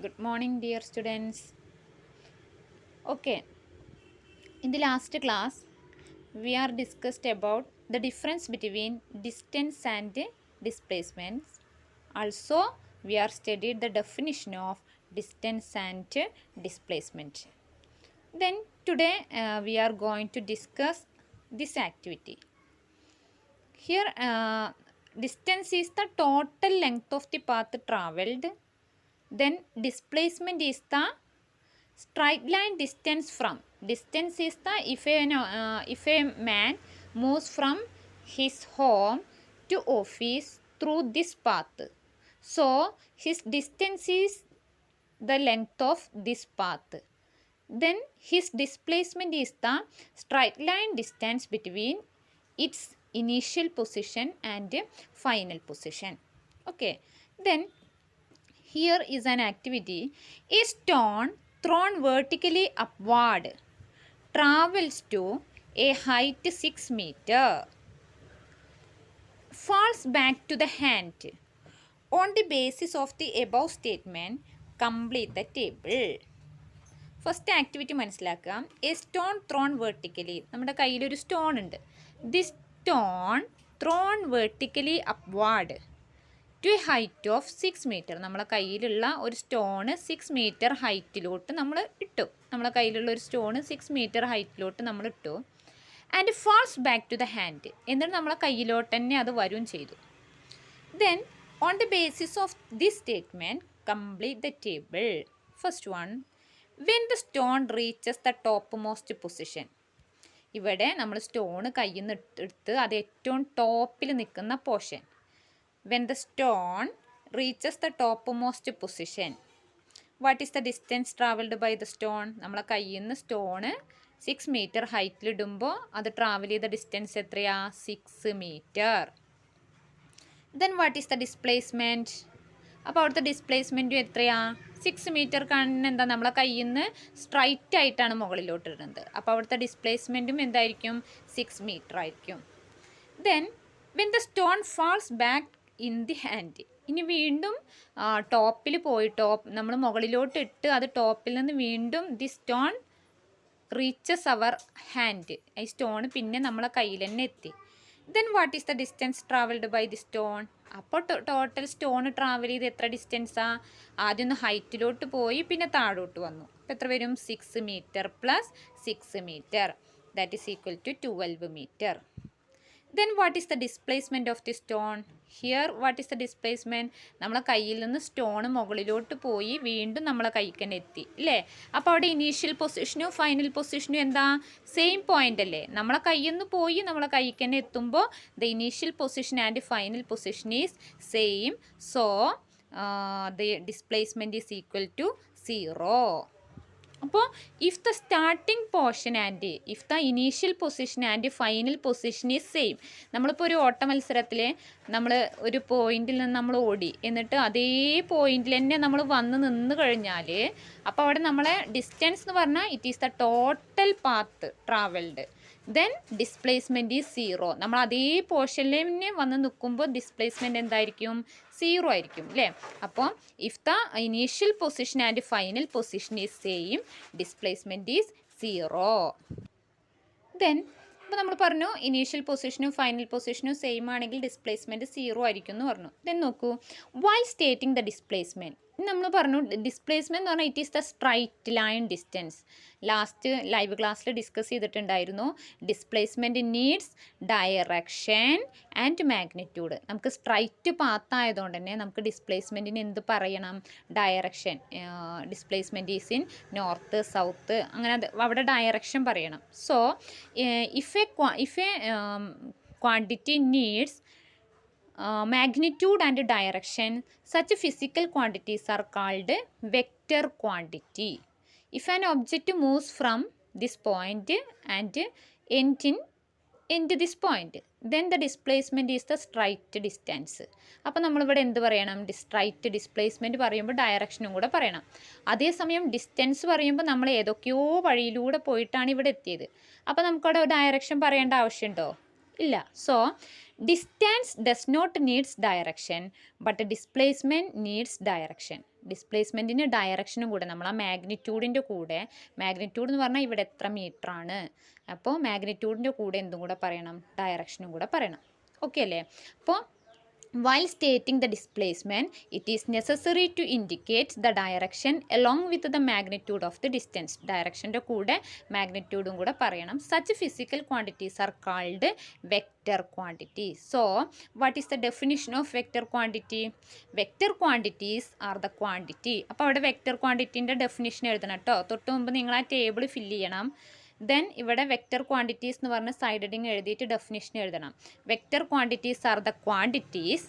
Good morning, dear students. Okay, in the last class, we are discussed about the difference between distance and displacements. Also, we are studied the definition of distance and displacement. Then today we are going to discuss this activity. Here, distance is the total length of the path traveled. Then displacement is the straight line distance from. Distance is the if a man moves from his home to office through this path. So his distance is the length of this path. Then his displacement is the straight line distance between its initial position and final position. Okay. Then here is an activity. A stone thrown vertically upward travels to a height 6 meter, falls back to the hand. On the basis of the above statement, complete the table. First activity മനസ്സിലാക്കുക. A stone thrown vertically, നമ്മുടെ കയ്യിലൊരു stone ഉണ്ട്. The stone thrown vertically upward to a height of 6 metre. നമ്മളെ കയ്യിലുള്ള ഒരു stone 6 metre ഹൈറ്റിലോട്ട് നമ്മൾ ഇട്ടു. നമ്മളെ കയ്യിലുള്ള ഒരു സ്റ്റോണ് 6 മീറ്റർ ഹൈറ്റിലോട്ട് നമ്മൾ ഇട്ടു. And falls back to the hand. എന്നിട്ട് നമ്മളെ കയ്യിലോട്ട് തന്നെ അത് വരും ചെയ്തു. Then on the basis of this statement complete the table. First one, when the stone reaches the top most position. ഇവിടെ നമ്മൾ സ്റ്റോണ് കയ്യിൽ നിന്ന് എടുത്ത് അത് ഏറ്റവും ടോപ്പിൽ നിൽക്കുന്ന portion. When the stone reaches the topmost position, what is the distance travelled by the stone? നമ്മളെ കയ്യിൽ നിന്ന് സ്റ്റോണ് 6 മീറ്റർ ഹൈറ്റിലിടുമ്പോൾ അത് ട്രാവൽ ചെയ്ത ഡിസ്റ്റൻസ് എത്രയാ? 6 metre. Then what is the displacement? അപ്പോൾ അവിടുത്തെ ഡിസ്പ്ലേസ്മെൻറ്റും എത്രയാ? 6 മീറ്റർ കാണുന്ന എന്താ? നമ്മളെ കയ്യിൽ നിന്ന് സ്ട്രൈറ്റ് ആയിട്ടാണ് മുകളിലോട്ട് ഇടുന്നത്. അപ്പോൾ അവിടുത്തെ ഡിസ്പ്ലേസ്മെൻറ്റും എന്തായിരിക്കും? 6 മീറ്റർ ആയിരിക്കും. Then when the stone falls back in the hand. ഇനി വീണ്ടും ടോപ്പിൽ പോയി നമ്മൾ മുകളിലോട്ട് ഇട്ട് അത് ടോപ്പിൽ നിന്ന് വീണ്ടും the stone reaches our hand. ഈ സ്റ്റോൺ പിന്നെ നമ്മളെ കയ്യിൽ തന്നെ എത്തി. Then what is the distance travelled by the stone? അപ്പോൾ ടോട്ടൽ സ്റ്റോൺ ട്രാവൽ ചെയ്ത് എത്ര ഡിസ്റ്റൻസാണ്? ആദ്യം ഒന്ന് ഹൈറ്റിലോട്ട് പോയി പിന്നെ താഴോട്ട് വന്നു. അപ്പോൾ എത്ര വരും? 6 metre plus 6 metre, that is equal to 12 metre. Then what is the displacement of the stone? Here what is the displacement? നമ്മളെ കയ്യിൽ നിന്ന് സ്റ്റോൺ മുകളിലോട്ട് പോയി വീണ്ടും നമ്മളെ കൈക്ക് തന്നെ എത്തി അല്ലേ? അപ്പോൾ അവിടെ ഇനീഷ്യൽ പൊസിഷനും ഫൈനൽ പൊസിഷനും എന്താ? സെയിം പോയിൻ്റ് അല്ലേ? നമ്മളെ കയ്യിൽ നിന്ന് പോയി നമ്മളെ കൈക്ക് തന്നെ എത്തുമ്പോൾ the initial position and final position is same. So the displacement is equal to 0. അപ്പോൾ if the starting portion and if the initial position and final position is same. നമ്മളിപ്പോൾ ഒരു ഓട്ട മത്സരത്തിൽ നമ്മൾ ഒരു പോയിന്റിൽ നിന്ന് നമ്മൾ ഓടി, എന്നിട്ട് അതേ പോയിന്റിൽ തന്നെ നമ്മൾ വന്ന് നിന്ന് കഴിഞ്ഞാൽ അപ്പോൾ അവിടെ നമ്മളെ ഡിസ്റ്റൻസ് എന്ന് പറഞ്ഞാൽ it is the total path travelled. Then displacement is 0. നമ്മൾ അതേ പോർഷനിൽ തന്നെ വന്ന് നിൽക്കുമ്പോൾ ഡിസ്പ്ലേസ്മെൻറ്റ് എന്തായിരിക്കും? 0 ആയിരിക്കും അല്ലേ? അപ്പോൾ if the initial position and final position is same, displacement is 0. Then ഇപ്പോൾ നമ്മൾ പറഞ്ഞു ഇനീഷ്യൽ പൊസിഷനും ഫൈനൽ പൊസിഷനും സെയിം ആണെങ്കിൽ ഡിസ്പ്ലേസ്മെൻറ്റ് 0 ആയിരിക്കും എന്ന് പറഞ്ഞു. ദെൻ നോക്കൂ, വൈൽ സ്റ്റേറ്റിംഗ് ദ ഡിസ്പ്ലേസ്മെൻറ്റ്. നമ്മൾ പറഞ്ഞു ഡിസ്പ്ലേസ്മെൻറ്റ് എന്ന് പറഞ്ഞാൽ it is the straight line distance. Last live ക്ലാസ്സിൽ ഡിസ്കസ് ചെയ്തിട്ടുണ്ടായിരുന്നു. Displacement needs direction and magnitude. നമുക്ക് സ്ട്രൈറ്റ് പാത്ത് ആയതുകൊണ്ട് തന്നെ നമുക്ക് ഡിസ്പ്ലേസ്മെൻറ്റിന് എന്ത് പറയണം? Direction. Displacement is in north south, അങ്ങനെ അവിടെ ഡയറക്ഷൻ പറയണം. So if A quantity needs magnitude and direction, such physical quantities are called vector quantity. If an object moves from this point and end this point, then the displacement is the straight distance. അപ്പോൾ നമ്മളിവിടെ എന്ത് പറയണം? Straight displacement പറയുമ്പോൾ ഡയറക്ഷനും കൂടെ പറയണം. അതേസമയം distance പറയുമ്പോൾ നമ്മൾ ഏതൊക്കെയോ വഴിയിലൂടെ പോയിട്ടാണ് ഇവിടെ എത്തിയത്. അപ്പോൾ നമുക്കവിടെ ഡയറക്ഷൻ പറയേണ്ട ആവശ്യമുണ്ടോ? ഇല്ല. So distance does not needs direction but displacement needs direction. ഡിസ്പ്ലേസ്മെൻറ്റിന് ഡയറക്ഷനും കൂടെ നമ്മൾ ആ മാഗ്നിറ്റ്യൂഡിൻ്റെ കൂടെ, മാഗ്നിറ്റ്യൂഡ് എന്ന് പറഞ്ഞാൽ ഇവിടെ എത്ര മീറ്റർ ആണ്, അപ്പോൾ മാഗ്നിറ്റ്യൂഡിൻ്റെ കൂടെ എന്തും കൂടെ പറയണം, ഡയറക്ഷനും കൂടെ പറയണം. ഓക്കെ അല്ലേ? അപ്പോൾ while stating the displacement, it is necessary to indicate the direction along with the magnitude of the distance. Direction കൂടെ മാഗ്നിറ്റ്യൂഡും കൂടെ പറയണം. Such physical quantities are called vector quantities. So, what is the definition of vector quantity? Vector quantities are the quantity. അപ്പോൾ അവിടെ vector quantityൻ്റെ definition എഴുതണം കേട്ടോ. തൊട്ട് മുമ്പ് നിങ്ങൾ ആ ടേബിൾ ഫില്ല് ചെയ്യണം. ദെൻ ഇവിടെ വെക്റ്റർ ക്വാണ്ടിറ്റീസ് എന്ന് പറഞ്ഞ് സൈഡ് ഹെഡിങ് എഴുതിയിട്ട് ഡെഫിനിഷൻ എഴുതണം. Vector quantities are the quantities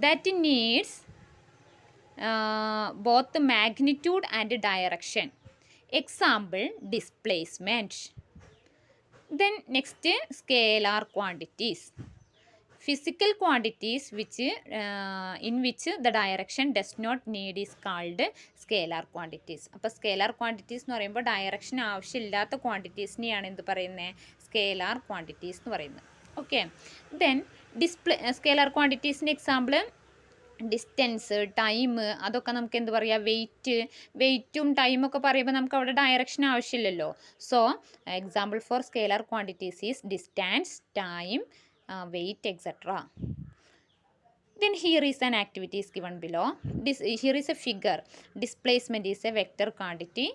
that needs both magnitude and direction. Example displacement. Then next scalar quantities. Physical quantities in which the direction does not need is called scalar quantities. അപ്പോൾ scalar quantities എന്ന് പറയുമ്പോൾ direction ആവശ്യമില്ലാത്ത ക്വാണ്ടിറ്റീസിനെയാണ് എന്ത് പറയുന്നത്, scalar quantities എന്ന് പറയുന്നത്. Okay. Then scalar ക്വാണ്ടിറ്റീസിൻ്റെ example distance, time, അതൊക്കെ നമുക്ക് എന്ത് പറയുക, വെയിറ്റും ടൈമൊക്കെ പറയുമ്പോൾ നമുക്ക് അവിടെ ഡയറക്ഷൻ ആവശ്യമില്ലല്ലോ. So example for scalar quantities is distance, time, weight, etc. Then here is an activity is given below. Here is a figure. Displacement is a vector quantity.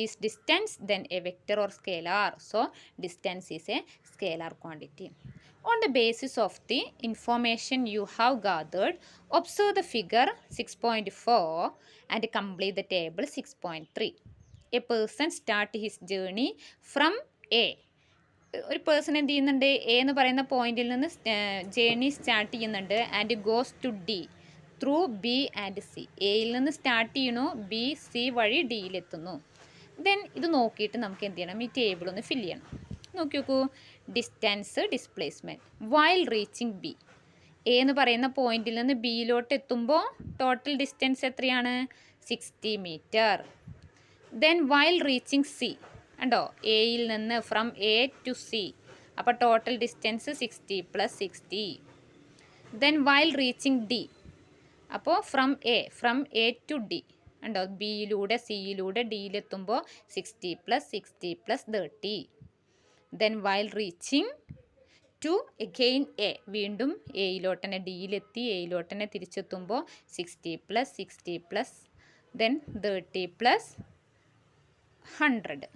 Is distance then a vector or scalar? So distance is a scalar quantity. On the basis of the information you have gathered, observe the figure 6.4 and complete the table 6.3. A person start his journey from A. ഒരു person എന്ത് ചെയ്യുന്നുണ്ട്, A എന്ന് പറയുന്ന പോയിന്റിൽ നിന്ന് journey start ചെയ്യുന്നുണ്ട് and goes to D through B and C. എയിൽ നിന്ന് സ്റ്റാർട്ട് ചെയ്യണു, ബി സി വഴി ഡിയിലെത്തുന്നു. ദെൻ ഇത് നോക്കിയിട്ട് നമുക്ക് എന്ത് ചെയ്യണം, ഈ ടേബിൾ ഒന്ന് ഫില്ല് ചെയ്യണം. നോക്കി നോക്കൂ. Distance, displacement while reaching B. A എന്ന് പറയുന്ന പോയിന്റിൽ നിന്ന് ബിയിലോട്ട് എത്തുമ്പോൾ ടോട്ടൽ ഡിസ്റ്റൻസ് എത്രയാണ്, 60 metre. Then while reaching C, കണ്ടോ, എയിൽ നിന്ന് ഫ്രം എ ടു സി, അപ്പോൾ total distance 60 + 60. Then while reaching D, അപ്പോൾ ഫ്രം എ ടു ഡി, കണ്ടോ, ബിയിലൂടെ സിയിലൂടെ ഡിയിലെത്തുമ്പോൾ 60 + 60 + 30. Then while reaching to again A, വീണ്ടും എയിലോട്ട് തന്നെ, ഡിയിലെത്തി എയിലോട്ട് തന്നെ തിരിച്ചെത്തുമ്പോൾ 60 + 60 ദെൻ 30 + 100.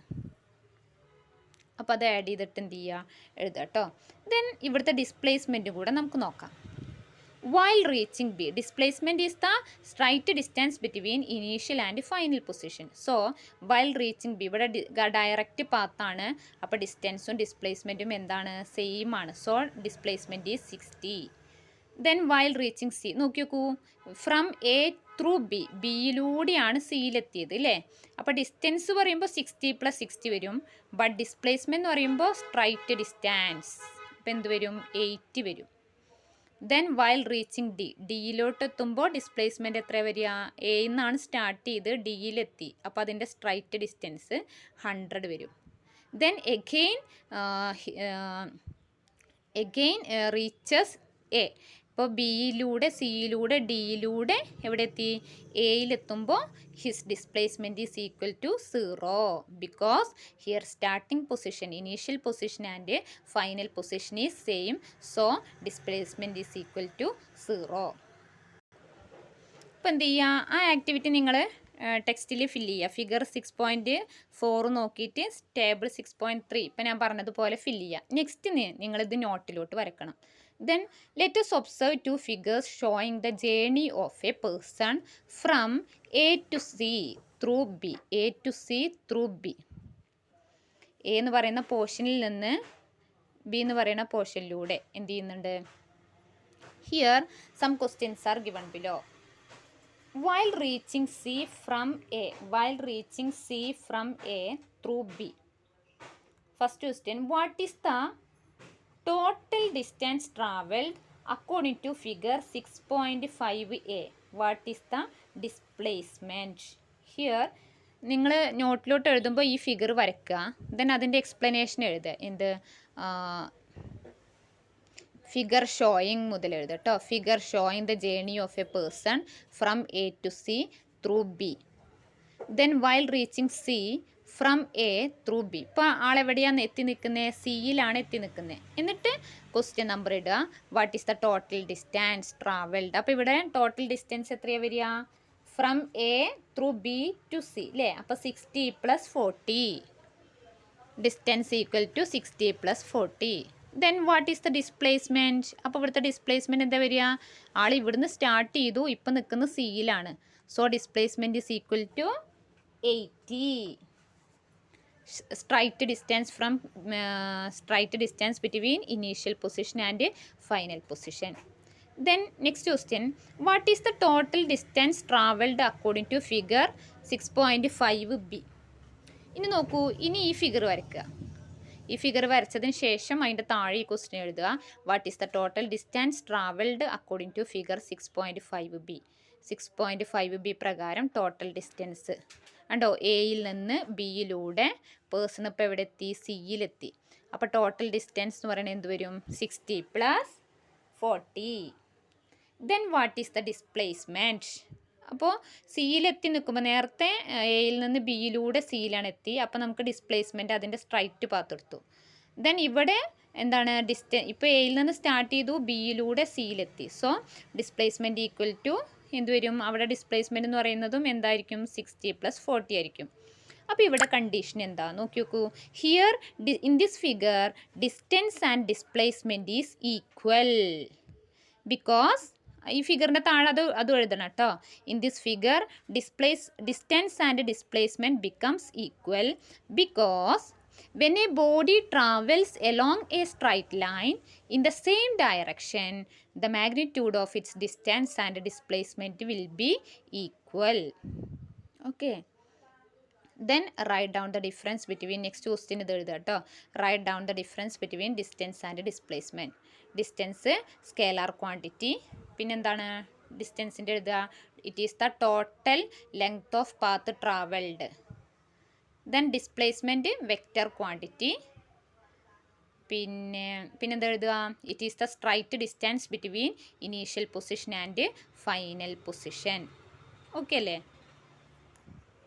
അപ്പോൾ അത് ആഡ് ചെയ്തിട്ട് എന്ത് ചെയ്യുക, എഴുതുക കേട്ടോ. ദെൻ ഇവിടുത്തെ ഡിസ്പ്ലേസ്മെൻറ്റും കൂടെ നമുക്ക് നോക്കാം. While reaching B, displacement is the straight distance between initial and final position. So while reaching B, ഇവിടെ ഡയറക്റ്റ് പാത്താണ്, അപ്പോൾ ഡിസ്റ്റൻസും ഡിസ്പ്ലേസ്മെൻറ്റും എന്താണ്, സെയിം ആണ്. So displacement is 60. Then while reaching C, നോക്കി നോക്കൂ, ഫ്രം എ ത്രൂ ബി, ബിയിലൂടെയാണ് സിയിലെത്തിയത് അല്ലേ. അപ്പോൾ ഡിസ്റ്റൻസ് പറയുമ്പോൾ 60 + 60 വരും, ബട്ട് ഡിസ്പ്ലേസ്മെൻറ്റ് എന്ന് പറയുമ്പോൾ സ്ട്രൈറ്റ് ഡിസ്റ്റൻസ്, അപ്പോൾ എന്ത് വരും, 80 വരും. ദെൻ വൈൽ റീച്ചിങ് ഡി, ഡിയിലോട്ട് എത്തുമ്പോൾ ഡിസ്പ്ലേസ്മെൻറ്റ് എത്ര വരിക, എയിൽ നിന്നാണ് സ്റ്റാർട്ട് ചെയ്ത് ഡിയിലെത്തി, അപ്പോൾ അതിൻ്റെ സ്ട്രൈറ്റ് ഡിസ്റ്റൻസ് 100 വരും. ദെൻ എഗെയിൻ റീച്ചസ് എ, ഇപ്പോൾ ബിയിലൂടെ സിയിലൂടെ ഡിയിലൂടെ എവിടെ എത്തി, എയിലെത്തുമ്പോൾ his displacement is equal to 0 because here starting position, initial position and final position is same. So displacement is equal to 0. ഇപ്പോൾ എന്ത് ചെയ്യുക, ആ ആക്ടിവിറ്റി നിങ്ങൾ ടെക്സ്റ്റിൽ ഫില്ല് ചെയ്യുക. ഫിഗർ 6.4 നോക്കിയിട്ട് ടേബിൾ 6.3 ഇപ്പം ഞാൻ പറഞ്ഞതുപോലെ ഫില്ല് ചെയ്യുക. നെക്സ്റ്റ് നിങ്ങളിത് നോട്ടിലോട്ട് വരക്കണം. Then let us observe two figures showing the journey of a person from A to C through B. A to C through B. A എന്ന് പറയുന്ന പോർഷനിൽ നിന്ന് B എന്ന് പറയുന്ന പോർഷനിലൂടെ എന്ത് ചെയ്യുന്നുണ്ട്. Here some questions are given below. While reaching C from A through B. First question, what is the total distance travelled according to figure 6.5a? What is the displacement? Here നിങ്ങൾ നോട്ടിലോട്ട് എഴുതുമ്പോൾ ഈ figure വരയ്ക്കുക, then അതിൻ്റെ explanation എഴുതുക. എന്ത് figure showing മുതൽ എഴുതുക കേട്ടോ. Figure showing the journey of a person from A to C through B. Then while reaching C from A through B. ഇപ്പോൾ ആളെവിടെയാണ് എത്തി നിൽക്കുന്നത്? സിയിലാണ് എത്തി നിൽക്കുന്നത്. എന്നിട്ട് ക്വസ്റ്റ്യൻ നമ്പർ ഇടുക. What is the total distance travelled. അപ്പോൾ ഇവിടെ ടോട്ടൽ ഡിസ്റ്റൻസ് എത്രയാണ് വരിക? From A through B to C അല്ലേ? അപ്പോൾ 60 + 40. Distance equal to 60 + 40. Then what is the displacement. അപ്പോൾ ഇവിടുത്തെ ഡിസ്പ്ലേസ്മെൻറ്റ് എന്താ വരിക? ആൾ ഇവിടുന്ന് സ്റ്റാർട്ട് ചെയ്തു, ഇപ്പം നിൽക്കുന്നത് സിയിലാണ്. So displacement is equal to 80. Straight distance between initial position and final position. Then next question, what is the total distance travelled according to figure 6.5b. ഇനി നോക്കൂ, ഇനി ഈ ഫിഗർ വരയ്ക്കുക. ഈ ഫിഗർ വരച്ചതിന് ശേഷം അതിൻ്റെ താഴെ ഈ ക്വസ്റ്റ്യൻ എഴുതുക. What is the total distance travelled according to figure 6.5b. 6.5b പ്രകാരം ടോട്ടൽ ഡിസ്റ്റൻസ് കണ്ടോ? എയിൽ നിന്ന് ബിയിലൂടെ പേഴ്സൺ ഇപ്പോൾ എവിടെ എത്തി? സിയിലെത്തി. അപ്പോൾ ടോട്ടൽ ഡിസ്റ്റൻസ് എന്ന് പറയുന്നത് എന്ത് വരും? 60 + 40. Then what is the displacement. അപ്പോൾ സിയിലെത്തി നിൽക്കുമ്പോൾ നേരത്തെ എയിൽ നിന്ന് ബിയിലൂടെ സിയിലാണ് എത്തി. അപ്പോൾ നമുക്ക് ഡിസ്പ്ലേസ്മെൻറ്റ് അതിൻ്റെ സ്ട്രൈറ്റ് പാത്ത് എടുത്തു. ദെൻ ഇവിടെ എന്താണ്? ഇപ്പോൾ എയിൽ നിന്ന് സ്റ്റാർട്ട് ചെയ്തു, ബിയിലൂടെ സിയിലെത്തി. സോ ഡിസ്പ്ലേസ്മെൻറ്റ് ഈക്വൽ ടു എന്ത് വരും? അവിടെ ഡിസ്പ്ലേസ്മെൻറ്റ് എന്ന് പറയുന്നതും എന്തായിരിക്കും? 60 + 40 ആയിരിക്കും. അപ്പോൾ ഇവിടെ കണ്ടീഷൻ എന്താ നോക്കി നോക്കൂ. Here in this figure distance and displacement is equal. Because ഈ ഫിഗറിൻ്റെ താഴെ അത് എഴുതണം കേട്ടോ. In this figure distance and displacement becomes equal because when a body travels along a straight line in the same direction, the magnitude of its distance and displacement will be equal. Okay. Then write down the difference between, next question ഇത് എഴുതുക കേട്ടോ. Write down the difference between distance and displacement. Distance scalar quantity. പിന്നെന്താണ് ഡിസ്റ്റൻസിൻ്റെ എഴുതുക? It is the total length of path travelled. Then displacement vector quantity. പിന്നെന്താ എഴുതുക? It is the straight distance between initial position and final position. Okay അല്ലേ?